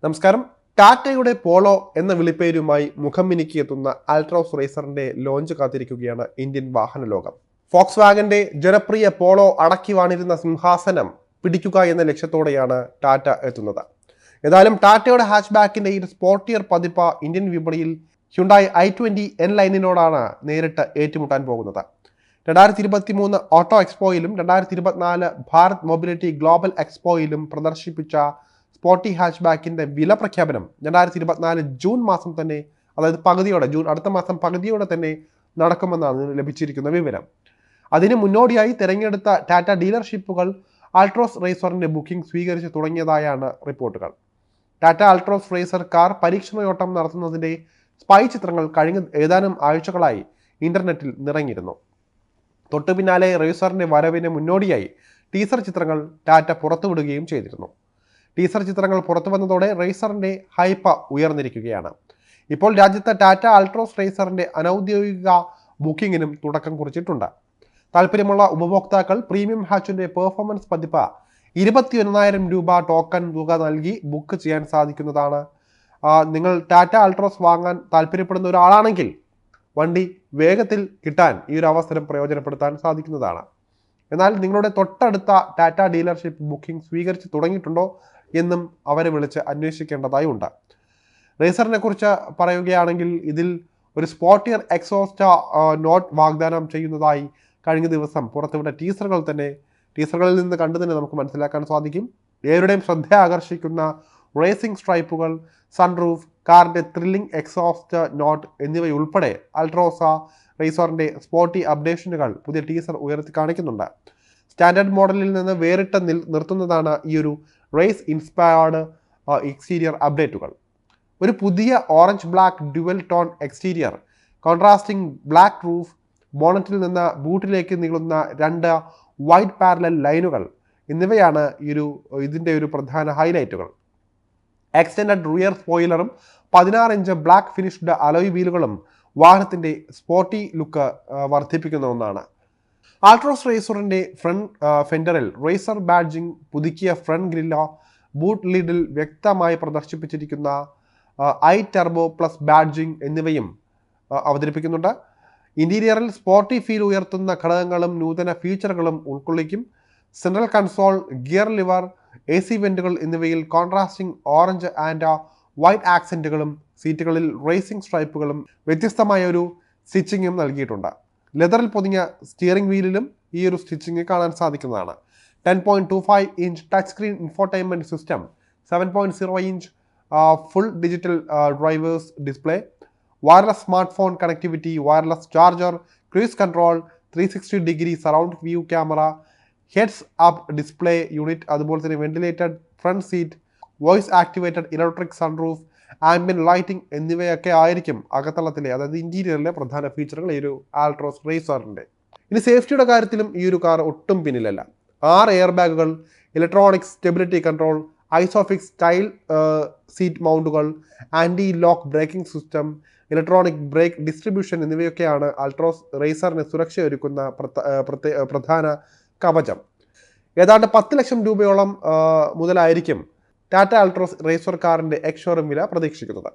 നമസ്കാരം. ടാറ്റയുടെ പോളോ എന്ന വിളിപ്പേരുമായി മുഖം മിനുക്കിയെത്തുന്ന ആൾട്രോസ് റേസറിന്റെ ലോഞ്ച് കാത്തിരിക്കുകയാണ് ഇന്ത്യൻ വാഹന ലോകം. ഫോക്സ് വാഗന്റെ ജനപ്രിയ പോളോ അടക്കി വാണിരുന്ന സിംഹാസനം പിടിക്കുക എന്ന ലക്ഷ്യത്തോടെയാണ് ടാറ്റ എത്തുന്നത്. ഏതായാലും ടാറ്റയുടെ ഹാച്ച്ബാക്കിന്റെ ഈ സ്പോർട്ടിയർ പതിപ്പ് ഇന്ത്യൻ വിപണിയിൽ ഹ്യുണ്ടായി i20 N ലൈനിനോടാണ് നേരിട്ട് ഏറ്റുമുട്ടാൻ പോകുന്നത്. 2023 ഓട്ടോ എക്സ്പോയിലും 2024 ഭാരത് മൊബിലിറ്റി ഗ്ലോബൽ എക്സ്പോയിലും പ്രദർശിപ്പിച്ച സ്പോർട്ടി ഹാച്ച്ബാക്കിന്റെ വില പ്രഖ്യാപനം 2024 ജൂൺ മാസം തന്നെ, അതായത് അടുത്ത മാസം പകുതിയോടെ തന്നെ നടക്കുമെന്നാണ് ലഭിച്ചിരിക്കുന്ന വിവരം. അതിന് മുന്നോടിയായി തിരഞ്ഞെടുത്ത ടാറ്റ ഡീലർഷിപ്പുകൾ ആൾട്രോസ് റേസറിന്റെ ബുക്കിംഗ് സ്വീകരിച്ചു തുടങ്ങിയതായാണ് റിപ്പോർട്ടുകൾ. ടാറ്റ ആൾട്രോസ് റേസർ കാർ പരീക്ഷണയോട്ടം നടത്തുന്നതിന്റെ സ്പൈ ചിത്രങ്ങൾ കഴിഞ്ഞ ഏതാനും ആഴ്ചകളായി ഇന്റർനെറ്റിൽ നിറഞ്ഞിരുന്നു. തൊട്ടു പിന്നാലെ റേസറിന്റെ വരവിന് മുന്നോടിയായി ടീസർ ചിത്രങ്ങൾ ടാറ്റ പുറത്തുവിടുകയും ചെയ്തിരുന്നു. ടീസർ ചിത്രങ്ങൾ പുറത്തു വന്നതോടെ റേസറിന്റെ ഹൈപ്പ് ഉയർന്നിരിക്കുകയാണ്. ഇപ്പോൾ രാജ്യത്തെ ടാറ്റ ആൾട്രോസ് റേസറിന്റെ അനൗദ്യോഗിക ബുക്കിങ്ങിനും തുടക്കം കുറിച്ചിട്ടുണ്ട്. താല്പര്യമുള്ള ഉപഭോക്താക്കൾ പ്രീമിയം ഹാച്ചിന്റെ പെർഫോമൻസ് പതിപ്പ് 21,000 രൂപ ടോക്കൺ തുക നൽകി ബുക്ക് ചെയ്യാൻ സാധിക്കുന്നതാണ്. നിങ്ങൾ ടാറ്റ ആൾട്രോസ് വാങ്ങാൻ താല്പര്യപ്പെടുന്ന ഒരാളാണെങ്കിൽ വണ്ടി വേഗത്തിൽ കിട്ടാൻ ഈ ഒരു അവസരം പ്രയോജനപ്പെടുത്താൻ സാധിക്കുന്നതാണ്. എന്നാൽ നിങ്ങളുടെ തൊട്ടടുത്ത ടാറ്റ ഡീലർഷിപ്പ് ബുക്കിംഗ് സ്വീകരിച്ച് തുടങ്ങിയിട്ടുണ്ടോ എന്നും അവരെ വിളിച്ച് അന്വേഷിക്കേണ്ടതായി ഉണ്ട്. റേസറിനെ കുറിച്ച് പറയുകയാണെങ്കിൽ ഇതിൽ ഒരു സ്പോർട്ടിയർ എക്സോസ്റ്റ് നോട്ട് വാഗ്ദാനം ചെയ്യുന്നതായി കഴിഞ്ഞ ദിവസം പുറത്തുവിട്ട ടീസറുകളിൽ നിന്ന് കണ്ടു തന്നെ നമുക്ക് മനസ്സിലാക്കാൻ സാധിക്കും. ഏവരുടെയും ശ്രദ്ധ ആകർഷിക്കുന്ന റേസിംഗ് സ്ട്രൈപ്പുകൾ, സൺറൂഫ്, കാറിന്റെ ത്രില്ലിംഗ് എക്സോസ്റ്റ് നോട്ട് എന്നിവയുൾപ്പെടെ ആൾട്രോസ റേസറിന്റെ സ്പോർട്ടി അപ്ഡേഷനുകൾ പുതിയ ടീസർ ഉയർത്തി കാണിക്കുന്നുണ്ട്. സ്റ്റാൻഡേർഡ് മോഡലിൽ നിന്ന് വേറിട്ട് നിർത്തുന്നതാണ് ഈ ഒരു റേസ് ഇൻസ്പയർഡ് എക്സ്റ്റീരിയർ അപ്ഡേറ്റുകൾ. ഒരു പുതിയ orange black dual tone exterior, contrasting black roof, ബോണറ്റിൽ നിന്ന് ബൂട്ടിലേക്ക് നീളുന്ന 2 വൈഡ് പാരലൽ ലൈനുകൾ എന്നിവയാണ് ഇതിൻ്റെ ഒരു പ്രധാന ഹൈലൈറ്റുകൾ. എക്സ്റ്റൻഡഡ് റിയർ സ്പോയിലറും 16 ഇഞ്ച് ബ്ലാക്ക് ഫിനിഷ്ഡ് അലോയ് വീലുകളും വാഹനത്തിൻ്റെ സ്പോർട്ടി ലുക്ക് വർദ്ധിപ്പിക്കുന്ന ഒന്നാണ്. ആൾട്രോസ് റേസറിന്റെ ഫ്രണ്ട് ഫെൻഡറിൽ റേസർ ബാഡ്ജിംഗ്, പുതുക്കിയ ഫ്രണ്ട് ഗ്രില്ല, ബൂട്ട് ലീഡിൽ വ്യക്തമായി പ്രദർശിപ്പിച്ചിരിക്കുന്ന ടർബോ പ്ലസ് ബാഡ്ജിംഗ് എന്നിവയും അവതരിപ്പിക്കുന്നുണ്ട്. ഇന്റീരിയറിൽ സ്പോർട്ടി ഫീൽ ഉയർത്തുന്ന ഘടകങ്ങളും നൂതന ഫീച്ചറുകളും ഉൾക്കൊള്ളിക്കും. Central console, gear lever, AC വെന്റുകൾ എന്നിവയിൽ കോൺട്രാസ്റ്റിംഗ് ഓറഞ്ച് ആൻഡ് വൈറ്റ് ആക്സെന്റുകളും സീറ്റുകളിൽ റേസിംഗ് സ്ട്രൈപ്പുകളും വ്യത്യസ്തമായ ഒരു സ്റ്റിച്ചിങ്ങും നൽകിയിട്ടുണ്ട്. ലെതറിൽ പൊതിഞ്ഞ സ്റ്റിയറിംഗ് വീലിലും ഈ ഒരു സ്റ്റിച്ചിങ് കാണാൻ സാധിക്കുന്നതാണ്. 10.25 inch touch screen infotainment system, 7.0 inch full digital drivers display, wireless smart phone connectivity, wireless charger, cruise control, 360 degree surround view camera, heads up display unit, അതുപോലെ തന്നെ ventilated front seat, voice activated electric sunroof, ambient lighting എന്നിവയൊക്കെ ആയിരിക്കും അകത്തളത്തിലെ, അതായത് ഇന്റീരിയറിലെ പ്രധാന ഫീച്ചറുകൾ ഈ ഒരു ആൾട്രോസ് റേസറിന്റെ. ഇനി സേഫ്റ്റിയുടെ കാര്യത്തിലും ഈ ഒരു കാർ ഒട്ടും പിന്നിലല്ല. 6 എയർ ബാഗുകൾ, electronic stability control, isofix style seat മൗണ്ടുകൾ, anti lock braking system, electronic brake distribution എന്നിവയൊക്കെയാണ് ആൾട്രോസ് റേസറിന് സുരക്ഷയൊരുക്കുന്ന പ്രധാന കവചം. ഏതാണ്ട് 10 ലക്ഷം രൂപയോളം മുതലായിരിക്കും ടാറ്റ ആൾട്രോസ് റേസർ കാറിന്റെ എക്സ് ഷോറൂം വില പ്രതീക്ഷിക്കുന്നത്.